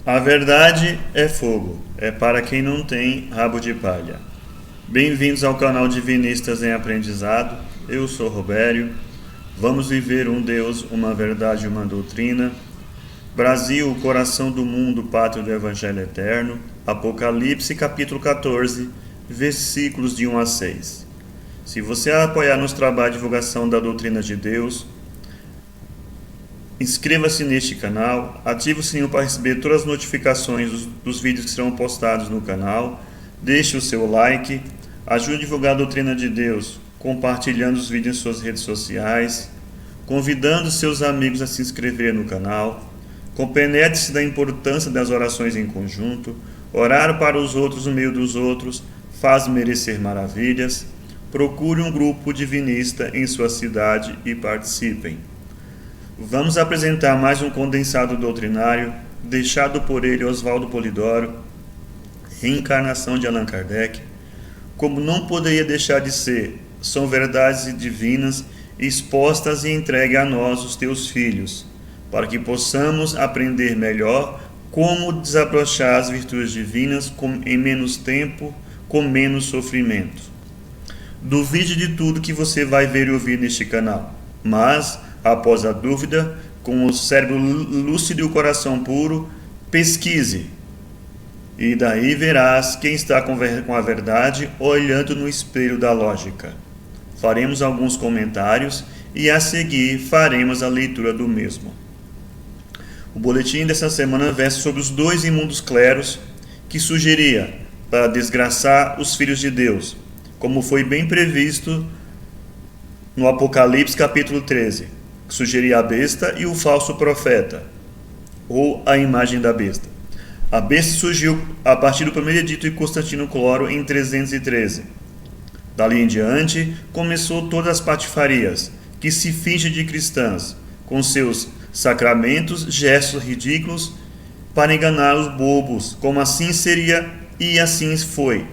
A verdade é fogo, é para quem não tem rabo de palha. Bem-vindos ao canal Divinistas em Aprendizado. Eu sou Robério. Vamos viver um Deus, uma verdade e uma doutrina. Brasil, o coração do mundo, pátria do Evangelho Eterno. Apocalipse, capítulo 14, versículos de 1 a 6. Se você apoiar nos trabalhos de divulgação da doutrina de Deus, inscreva-se neste canal, ative o sininho para receber todas as notificações dos vídeos que serão postados no canal, deixe o seu like, ajude a divulgar a doutrina de Deus, compartilhando os vídeos em suas redes sociais, convidando seus amigos a se inscrever no canal, compenetre-se da importância das orações em conjunto, orar para os outros no meio dos outros, faz merecer maravilhas, procure um grupo divinista em sua cidade e participem. Vamos apresentar mais um condensado doutrinário, deixado por ele Oswaldo Polidoro, reencarnação de Allan Kardec. Como não poderia deixar de ser, são verdades divinas expostas e entregue a nós, os teus filhos, para que possamos aprender melhor como desabrochar as virtudes divinas em menos tempo, com menos sofrimento. Duvide de tudo que você vai ver e ouvir neste canal, mas após a dúvida, com o cérebro lúcido e o coração puro, pesquise. E daí verás quem está com a verdade olhando no espelho da lógica. Faremos alguns comentários e a seguir faremos a leitura do mesmo. O boletim dessa semana versa sobre os dois imundos cleros que sugeria para desgraçar os filhos de Deus, como foi bem previsto no Apocalipse capítulo 13. Que sugeria a besta e o falso profeta, ou a imagem da besta. A besta surgiu a partir do primeiro edito de Constantino Cloro em 313. Dali em diante, começou todas as patifarias, que se fingem de cristãs, com seus sacramentos, gestos ridículos, para enganar os bobos, como assim seria e assim foi,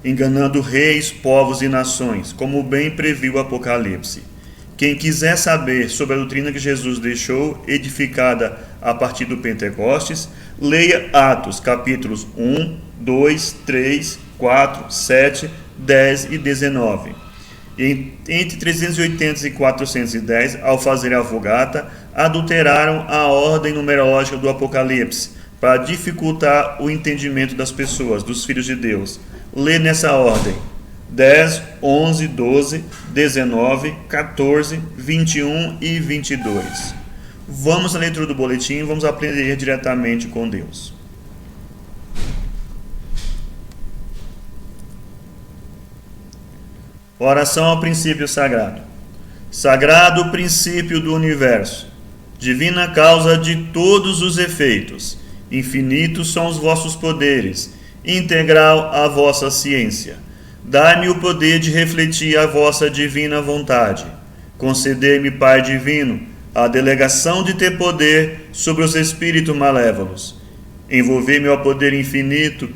enganando reis, povos e nações, como bem previu o Apocalipse. Quem quiser saber sobre a doutrina que Jesus deixou, edificada a partir do Pentecostes, leia Atos, capítulos 1, 2, 3, 4, 7, 10 e 19. Entre 380 e 410, ao fazer a Vulgata, adulteraram a ordem numerológica do Apocalipse, para dificultar o entendimento das pessoas, dos filhos de Deus. Lê nessa ordem: 10, 11, 12, 19, 14, 21 e 22. Vamos à leitura do boletim e vamos aprender diretamente com Deus. Oração ao princípio sagrado. Sagrado princípio do universo, divina causa de todos os efeitos, infinitos são os vossos poderes, integral a vossa ciência. Dai-me o poder de refletir a vossa divina vontade. Conceder-me, Pai divino, a delegação de ter poder sobre os espíritos malévolos. Envolver-me ao poder infinito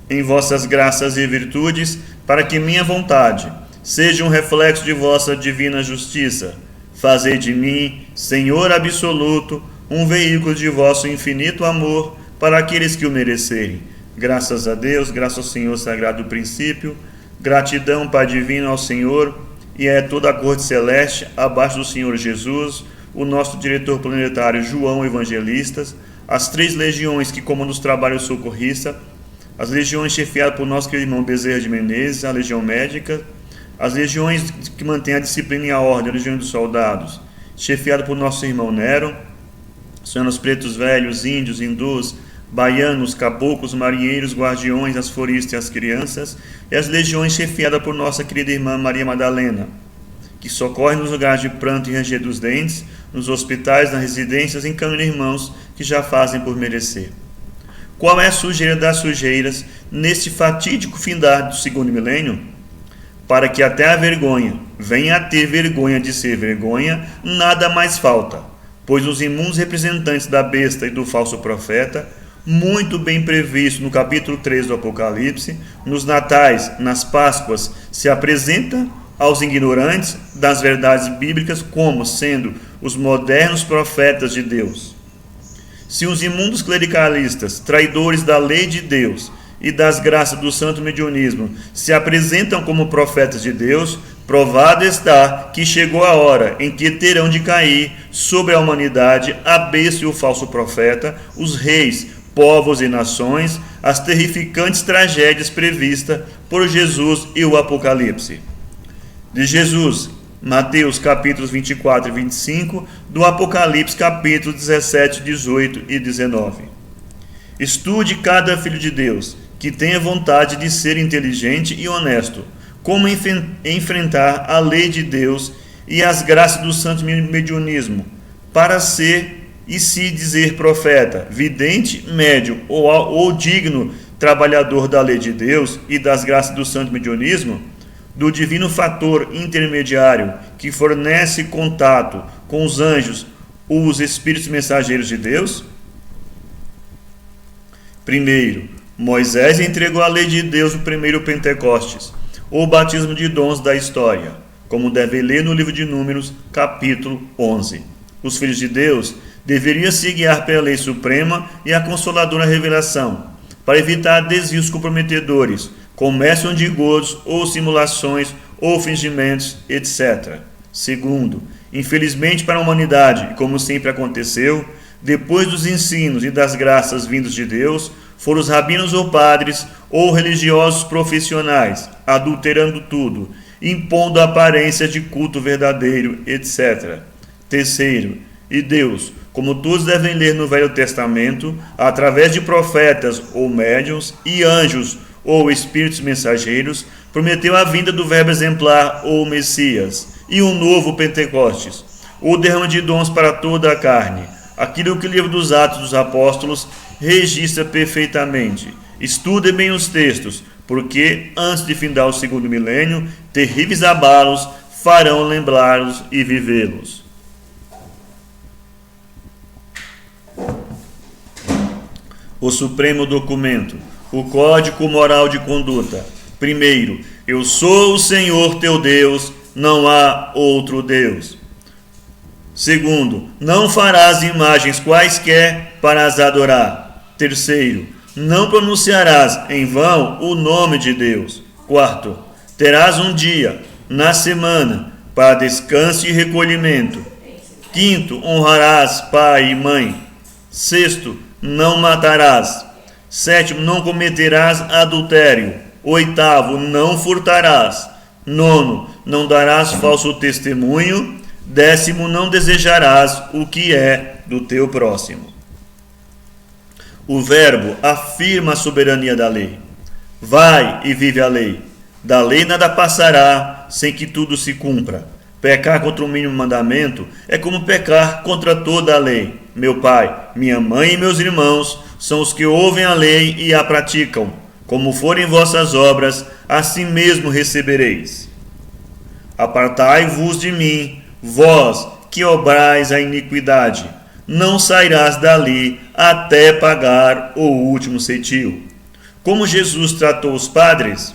em vossas graças e virtudes, para que minha vontade seja um reflexo de vossa divina justiça. Fazei de mim, Senhor absoluto, um veículo de vosso infinito amor para aqueles que o merecerem. Graças a Deus, graças ao Senhor Sagrado Princípio, gratidão, Pai Divino, ao Senhor e a toda a corte celeste, abaixo do Senhor Jesus, o nosso diretor planetário João Evangelistas, as 3 legiões que comandam os trabalhos socorristas, as legiões chefiadas por nosso querido irmão Bezerra de Menezes, a legião médica, as legiões que mantêm a disciplina e a ordem, a legião dos soldados, chefiada por nosso irmão Nero, são os pretos velhos, índios, hindus, baianos, caboclos, marinheiros, guardiões, as floristas e as crianças, e as legiões chefiadas por nossa querida irmã Maria Madalena, que socorre nos lugares de pranto e ranger dos dentes, nos hospitais, nas residências, encaminhando irmãos que já fazem por merecer. Qual é a sujeira das sujeiras neste fatídico findar do 2º milênio? Para que até a vergonha venha a ter vergonha de ser vergonha, nada mais falta, pois os imundos representantes da besta e do falso profeta, muito bem previsto no capítulo 3 do Apocalipse, nos natais, nas Páscoas, se apresenta aos ignorantes das verdades bíblicas como sendo os modernos profetas de Deus. Se os imundos clericalistas, traidores da lei de Deus e das graças do santo mediunismo, se apresentam como profetas de Deus, provado está que chegou a hora em que terão de cair sobre a humanidade a besta e o falso profeta, os reis, povos e nações, as terrificantes tragédias previstas por Jesus e o Apocalipse. De Jesus, Mateus capítulos 24 e 25, do Apocalipse capítulos 17, 18 e 19. Estude cada filho de Deus que tenha vontade de ser inteligente e honesto, como enfrentar a lei de Deus e as graças do santo mediunismo, para ser e se dizer profeta, vidente, médium ou digno trabalhador da lei de Deus e das graças do santo mediunismo, do divino fator intermediário que fornece contato com os anjos, os espíritos mensageiros de Deus? Primeiro, Moisés entregou a lei de Deus no primeiro Pentecostes, ou batismo de dons da história, como deve ler no livro de Números, capítulo 11. Os filhos de Deus deveriam se guiar pela lei suprema e a consoladora revelação, para evitar desvios comprometedores, comércio de gozos ou simulações ou fingimentos, etc. Segundo, infelizmente para a humanidade, como sempre aconteceu, depois dos ensinos e das graças vindos de Deus, foram os rabinos ou padres ou religiosos profissionais, adulterando tudo, impondo a aparência de culto verdadeiro, etc. Terceiro, e Deus, como todos devem ler no Velho Testamento, através de profetas ou médiuns e anjos ou espíritos mensageiros, prometeu a vinda do verbo exemplar ou Messias e um novo Pentecostes, o derrame de dons para toda a carne, aquilo que o livro dos Atos dos Apóstolos registra perfeitamente. Estudem bem os textos, porque antes de findar o segundo milênio, terríveis abalos farão lembrá-los e vivê-los. O supremo documento, o Código Moral de Conduta. Primeiro, eu sou o Senhor teu Deus, não há outro Deus. Segundo, não farás imagens quaisquer para as adorar. Terceiro, não pronunciarás em vão o nome de Deus. Quarto, terás um dia na semana para descanso e recolhimento. Quinto, honrarás pai e mãe. Sexto, não matarás. Sétimo, não cometerás adultério. Oitavo, não furtarás. Nono, não darás falso testemunho. Décimo, não desejarás o que é do teu próximo. O verbo afirma a soberania da lei. Vai e vive a lei. Da lei nada passará sem que tudo se cumpra. Pecar contra o mínimo mandamento é como pecar contra toda a lei. Meu pai, minha mãe e meus irmãos são os que ouvem a lei e a praticam. Como forem vossas obras, assim mesmo recebereis. Apartai-vos de mim, vós que obrais a iniquidade, não sairás dali até pagar o último ceitil. Como Jesus tratou os padres?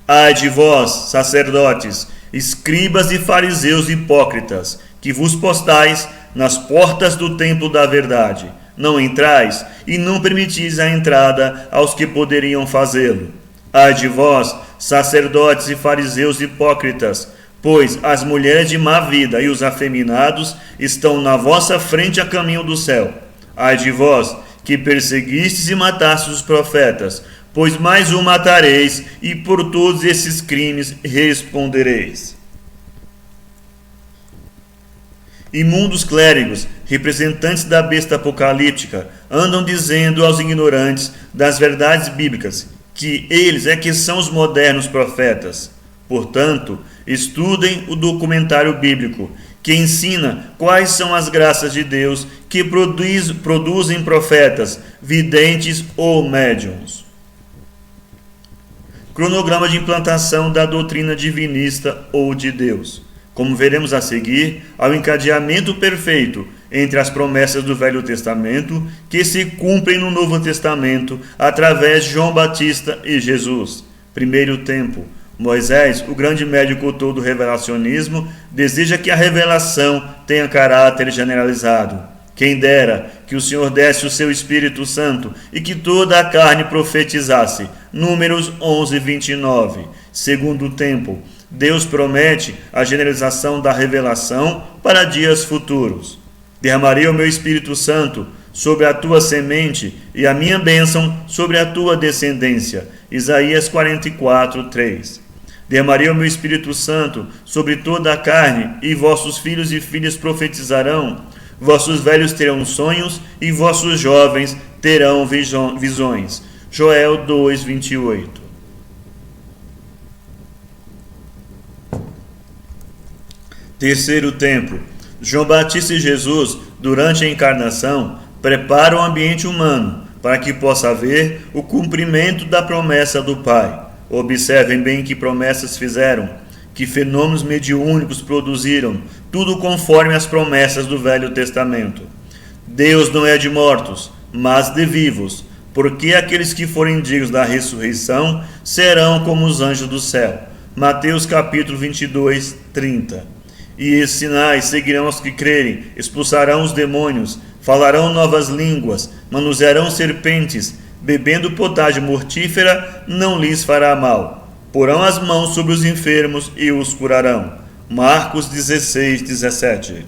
Ai de vós, sacerdotes, escribas e fariseus hipócritas, que vos postais nas portas do templo da verdade. Não entrais e não permitis a entrada aos que poderiam fazê-lo. Ai de vós, sacerdotes e fariseus hipócritas, pois as mulheres de má vida e os afeminados estão na vossa frente a caminho do céu. Ai de vós, que perseguistes e matastes os profetas, pois mais um matareis, e por todos esses crimes respondereis. Imundos clérigos, representantes da besta apocalíptica, andam dizendo aos ignorantes das verdades bíblicas que eles é que são os modernos profetas. Portanto, estudem o documentário bíblico, que ensina quais são as graças de Deus que produzem profetas, videntes ou médiuns. Cronograma de implantação da doutrina divinista ou de Deus. Como veremos a seguir, ao encadeamento perfeito entre as promessas do Velho Testamento que se cumprem no Novo Testamento através de João Batista e Jesus. Primeiro tempo. Moisés, o grande médico autor do revelacionismo, deseja que a revelação tenha caráter generalizado. Quem dera que o Senhor desse o seu Espírito Santo e que toda a carne profetizasse. Números 11, 29. Segundo tempo, Deus promete a generalização da revelação para dias futuros. Derramarei o meu Espírito Santo sobre a tua semente e a minha bênção sobre a tua descendência. Isaías 44, 3. Derramarei o meu Espírito Santo sobre toda a carne, e vossos filhos e filhas profetizarão. Vossos velhos terão sonhos, e vossos jovens terão visões. Joel 2, 28. Terceiro tempo. João Batista e Jesus, durante a encarnação, preparam o ambiente humano para que possa haver o cumprimento da promessa do Pai. Observem bem que promessas fizeram, que fenômenos mediúnicos produziram, tudo conforme as promessas do Velho Testamento. Deus não é de mortos, mas de vivos, porque aqueles que forem dignos da ressurreição serão como os anjos do céu. Mateus capítulo 22, 30. E esses sinais seguirão os que crerem, expulsarão os demônios, falarão novas línguas, manusearão serpentes, bebendo potagem mortífera não lhes fará mal. Porão as mãos sobre os enfermos e os curarão. Marcos 16, 17.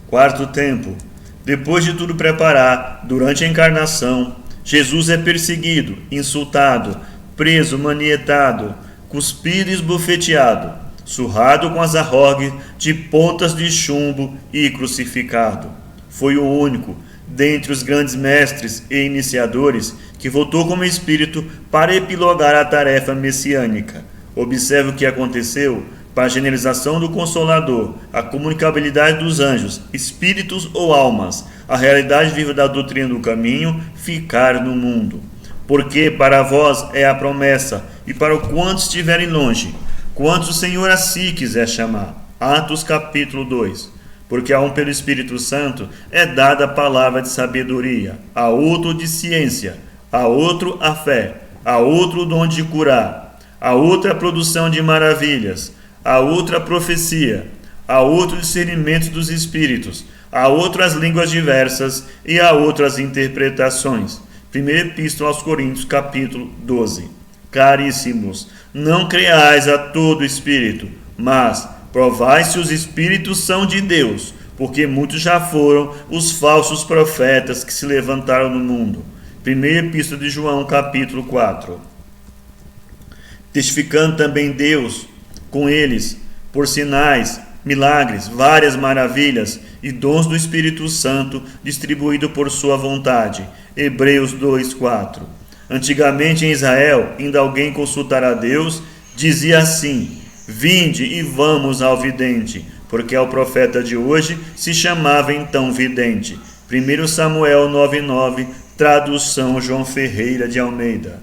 Quarto tempo. Depois de tudo preparar, durante a encarnação, Jesus é perseguido, insultado, preso, manietado, cuspido e esbofeteado, surrado com as arrogues de pontas de chumbo e crucificado. Foi o único, dentre os grandes mestres e iniciadores, que voltou como espírito para epilogar a tarefa messiânica. Observe o que aconteceu para a generalização do Consolador, a comunicabilidade dos anjos, espíritos ou almas, a realidade viva da doutrina do caminho, ficar no mundo. Porque para vós é a promessa, e para quantos estiverem longe, quantos o Senhor a si quiser chamar. Atos capítulo 2. Porque a um pelo Espírito Santo é dada a palavra de sabedoria, a outro de ciência, a outro a fé, a outro o dom de curar, a outra a produção de maravilhas, a outra a profecia, a outro o discernimento dos espíritos, a outro as línguas diversas e a outro as interpretações. Primeira Epístola aos Coríntios, capítulo 12. Caríssimos, não creais a todo espírito, mas provai se os espíritos são de Deus, porque muitos já foram os falsos profetas que se levantaram no mundo. Primeira Epístola de João, capítulo 4. Testificando também Deus com eles, por sinais, milagres, várias maravilhas e dons do Espírito Santo, distribuído por sua vontade. Hebreus 2, 4. Antigamente em Israel, indo alguém consultar a Deus, dizia assim: vinde e vamos ao vidente, porque ao profeta de hoje se chamava então vidente. 1 Samuel 9:9, tradução João Ferreira de Almeida.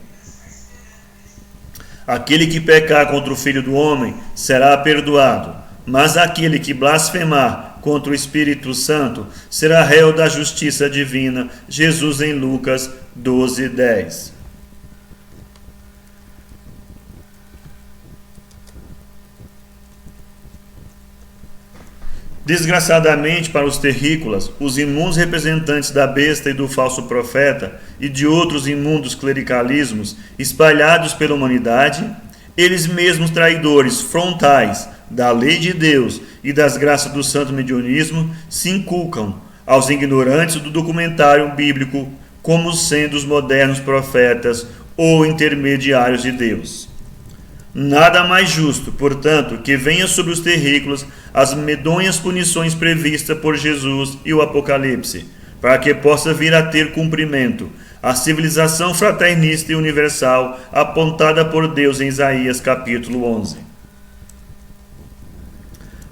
Aquele que pecar contra o Filho do Homem será perdoado, mas aquele que blasfemar contra o Espírito Santo será réu da justiça divina. Jesus em Lucas 12:10. Desgraçadamente para os terrícolas, os imundos representantes da besta e do falso profeta e de outros imundos clericalismos espalhados pela humanidade, eles mesmos traidores frontais da lei de Deus e das graças do santo mediunismo, se inculcam aos ignorantes do documentário bíblico como sendo os modernos profetas ou intermediários de Deus. Nada mais justo, portanto, que venha sobre os terrícolas as medonhas punições previstas por Jesus e o Apocalipse, para que possa vir a ter cumprimento a civilização fraternista e universal apontada por Deus em Isaías capítulo 11.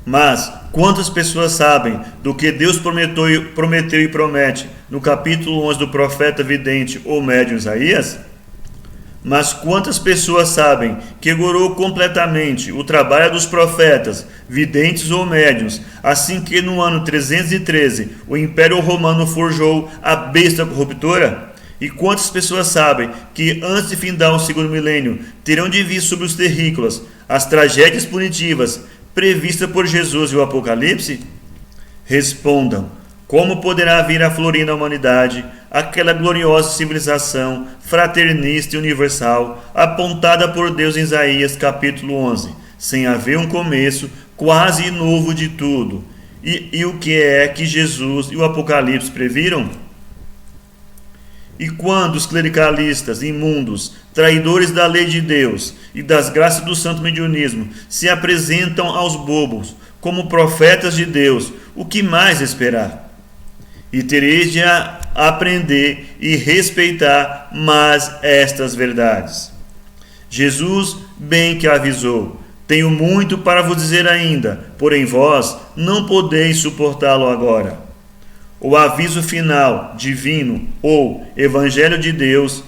Mas quantas pessoas sabem do que Deus prometeu e promete no capítulo 11 do profeta vidente ou médium Isaías? Mas quantas pessoas sabem que ignorou completamente o trabalho dos profetas, videntes ou médiuns, assim que no ano 313 o Império Romano forjou a besta corruptora? E quantas pessoas sabem que antes de findar o segundo milênio terão de vir sobre os terrícolas as tragédias punitivas previstas por Jesus e o Apocalipse? Respondam: Como poderá vir a florir na humanidade aquela gloriosa civilização fraternista e universal apontada por Deus em Isaías capítulo 11, sem haver um começo quase novo de tudo? E o que é que Jesus e o Apocalipse previram? E quando os clericalistas imundos, traidores da lei de Deus e das graças do santo mediunismo, se apresentam aos bobos como profetas de Deus, o que mais esperar? E tereis de aprender e respeitar mais estas verdades. Jesus bem que avisou: tenho muito para vos dizer ainda, porém vós não podeis suportá-lo agora. O aviso final, divino, ou Evangelho de Deus,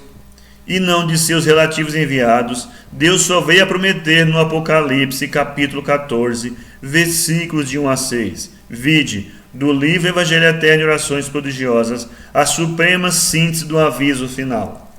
e não de seus relativos enviados, Deus só veio a prometer no Apocalipse capítulo 14, versículos de 1 a 6. Vide, do livro Evangelho Eterno e Orações Prodigiosas, a suprema síntese do aviso final.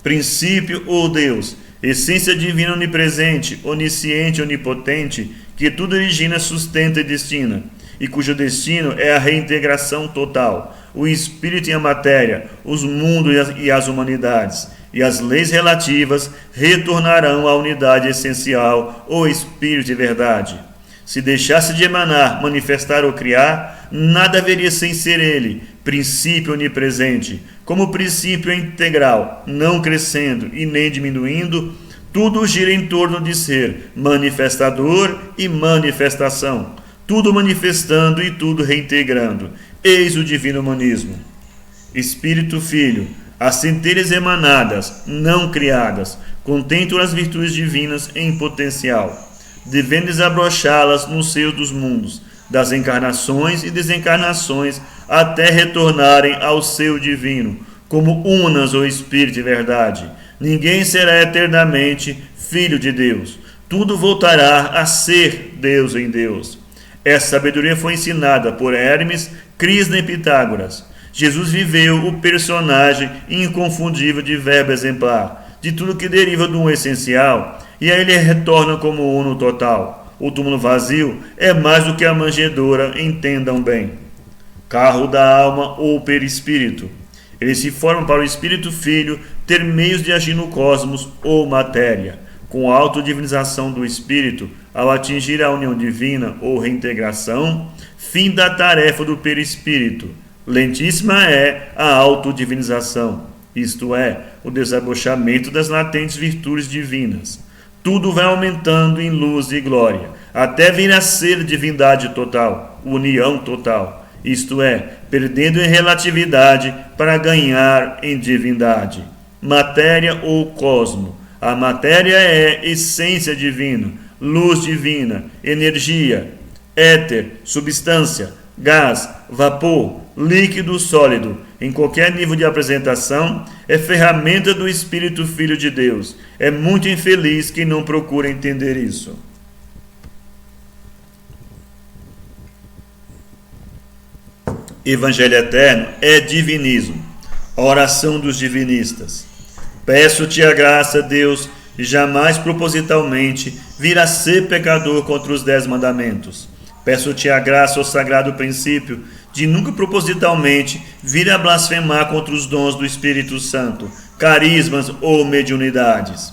Princípio ou Deus, essência divina onipresente, onisciente, onipotente, que tudo origina, sustenta e destina, e cujo destino é a reintegração total, o espírito e a matéria, os mundos e as humanidades, e as leis relativas retornarão à unidade essencial, o espírito de verdade. Se deixasse de emanar, manifestar ou criar, nada haveria sem ser ele, princípio onipresente. Como princípio integral, não crescendo e nem diminuindo, tudo gira em torno de ser manifestador e manifestação, tudo manifestando e tudo reintegrando. Eis o divino humanismo. Espírito Filho, as centelhas emanadas, não criadas, contemplam as virtudes divinas em potencial, devendo desabrochá-las no seio dos mundos, das encarnações e desencarnações, até retornarem ao seio divino, como unas o Espírito de verdade. Ninguém será eternamente filho de Deus. Tudo voltará a ser Deus em Deus. Essa sabedoria foi ensinada por Hermes, Crisna e Pitágoras. Jesus viveu o personagem inconfundível de verbo exemplar, de tudo que deriva do essencial, e aí ele retorna como uno total. O túmulo vazio é mais do que a manjedoura, entendam bem. Carro da alma ou perispírito. Eles se formam para o Espírito Filho ter meios de agir no cosmos ou matéria. Com a autodivinização do Espírito, ao atingir a união divina ou reintegração, fim da tarefa do perispírito. Lentíssima é a autodivinização, isto é, o desabochamento das latentes virtudes divinas. Tudo vai aumentando em luz e glória, até vir a ser divindade total, união total, isto é, perdendo em relatividade para ganhar em divindade. Matéria ou cosmo. A matéria é essência divina, luz divina, energia, éter, substância, gás, vapor, líquido, sólido, em qualquer nível de apresentação, é ferramenta do Espírito Filho de Deus. É muito infeliz quem não procura entender isso. Evangelho Eterno é divinismo, a oração dos divinistas. Peço-te a graça, Deus, e jamais propositalmente vir a ser pecador contra os 10 mandamentos. Peço-te a graça, ó sagrado princípio, de nunca propositalmente vir a blasfemar contra os dons do Espírito Santo, carismas ou mediunidades.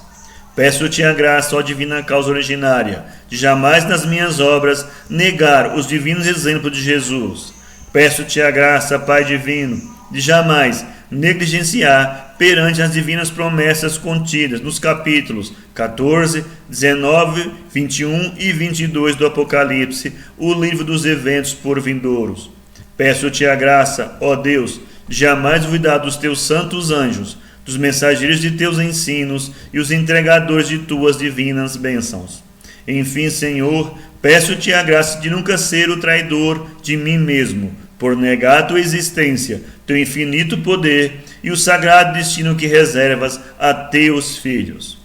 Peço-te a graça, ó divina causa originária, de jamais nas minhas obras negar os divinos exemplos de Jesus. Peço-te a graça, Pai divino, de jamais negligenciar perante as divinas promessas contidas nos capítulos 14, 19, 21 e 22 do Apocalipse, o livro dos eventos por vindouros. Peço-te a graça, ó Deus, de jamais duvidar dos teus santos anjos, dos mensageiros de teus ensinos e os entregadores de tuas divinas bênçãos. Enfim, Senhor, peço-te a graça de nunca ser o traidor de mim mesmo, por negar a tua existência, teu infinito poder e o sagrado destino que reservas a teus filhos.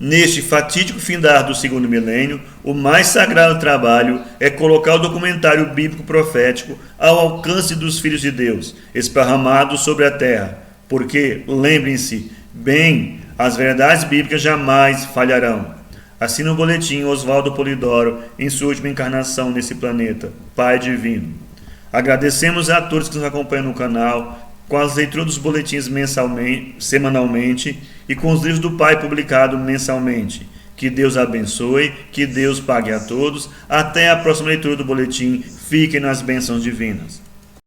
Neste fatídico findar do segundo milênio, o mais sagrado trabalho é colocar o documentário bíblico profético ao alcance dos filhos de Deus, esparramados sobre a terra, porque, lembrem-se, bem, as verdades bíblicas jamais falharão. Assina o boletim Oswaldo Polidoro em sua última encarnação nesse planeta, Pai Divino. Agradecemos a todos que nos acompanham no canal, com as leituras dos boletins semanalmente e com os livros do Pai publicados mensalmente. Que Deus abençoe, que Deus pague a todos. Até a próxima leitura do boletim. Fiquem nas bênçãos divinas.